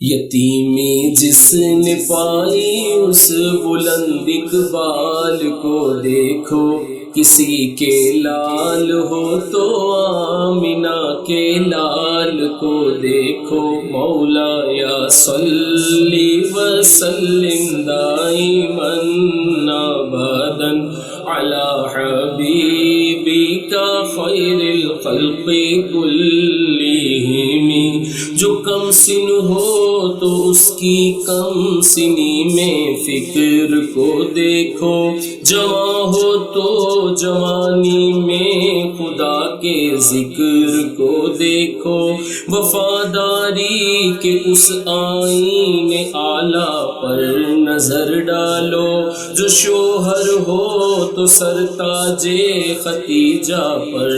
یتیمی جس نے پائی اس بلند اقبال کو دیکھو، کسی کے لال ہو تو آمنہ کے لال کو دیکھو۔ مولایا صلی وسلم دائما ابدا علی حبیبک خیر الخلق کلہم۔ جو کم سن ہو تو اس کی کم سنی میں فکر کو دیکھو، جوان ہو تو جوانی میں خدا کے ذکر کو دیکھو۔ وفاداری کے اس آئین اعلیٰ پر نظر ڈالو، جو شوہر ہو تو سرتاج ختیجہ پر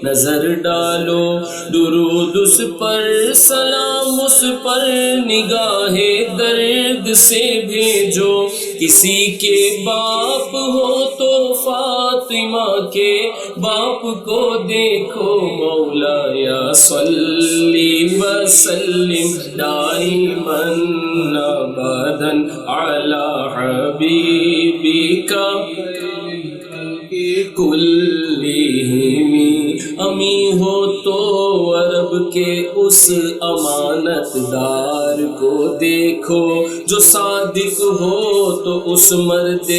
نظر ڈالو۔ درود اس پر، سلام اس پر، نگاہ درد سے بھیجو۔ کسی کے باپ ہو تو فاطمہ کے باپ کو دیکھو۔ مولایا صلی وسلم دائما ابدا علی حبیبک کلہم۔ امی ہو تو عرب کے اس امانت دار کو دیکھو، جو صادق ہو تو اس مرد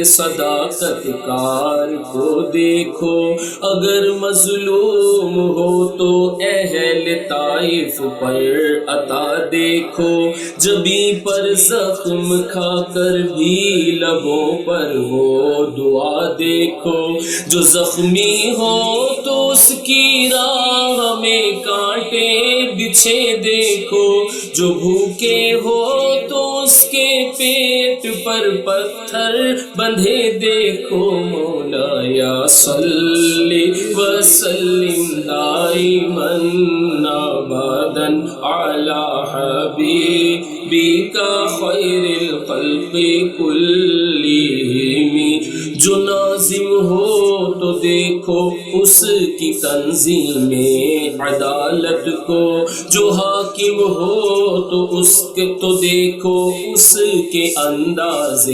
صداقت کار کو دیکھو۔ اگر مظلوم ہو تو اہل طائف پر عطا دیکھو، جبیں پر زخم کھا کر بھی لبوں پر وہ دعا دیکھو۔ جو زخمی ہو تو اس کی راہ میں کانٹے بچھے دیکھو، جو بھوکے ہو تو اس کے پیٹ پر پتھر بندھے دیکھو۔ مولایا صلی وسلم دائما ابدا علی حبیبک خیر الخلق کلہم۔ جو ناظم ہو تو دیکھو اس کی تنظیم عدالت کو، جو حاکم ہو تو اس کے تو دیکھو اس کے انداز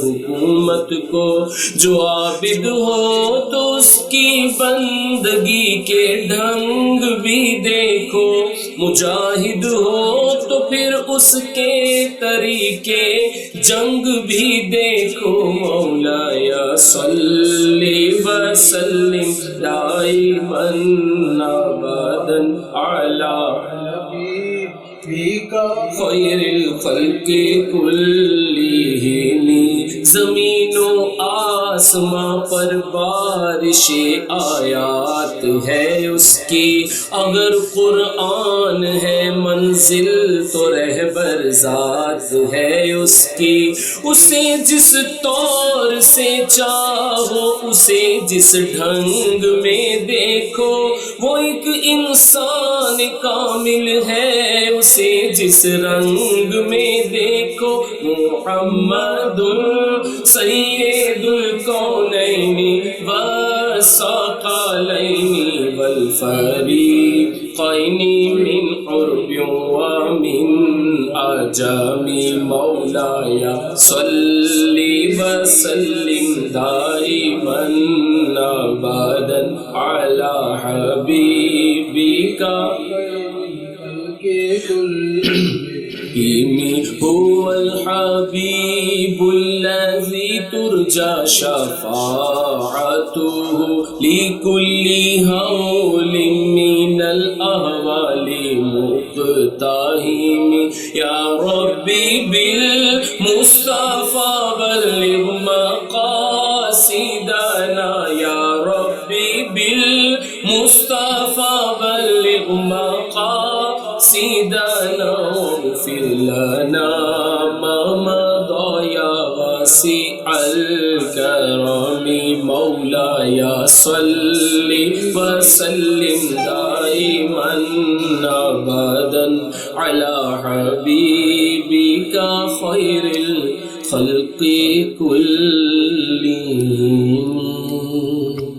حکومت کو، جو عابد ہو تو اس کی بندگی کے ڈھنگ بھی دیکھو، مجاہد ہو تو پھر اس کے طریقے جنگ بھی دیکھو۔ مولایا صلی وسلم دائما ابدا علی حبیبک خیر الخلق کلہم۔ زمین و آسماں پر بارش آیات ہے اس کی، اگر قرآن ہے منزل تو رہبر ذات ہے اس کی۔ اسے جس طور سے چاہو اسے جس ڈھنگ میں دیکھو، وہ ایک انسان کامل ہے اسے جس رنگ میں دیکھو۔ محمد سید الکونین والثقلین والفریقین من عرب ومن عجم۔ مولایا صلی وسلم دائما ابدا علی حبیبک هو الحبیب الذی ترجى شفاعته لكل هول من الأهوال مقتحم۔ یا ربی بالمصطفى بلغ مقاصدنا، یا ربی بالمصطفى بلغ مقاصدنا، واغفر لنا ما مضى یا واسع الکرم۔ مولایا صلی وسلم دائما ابدا علی حبیبک خیر الخلق کل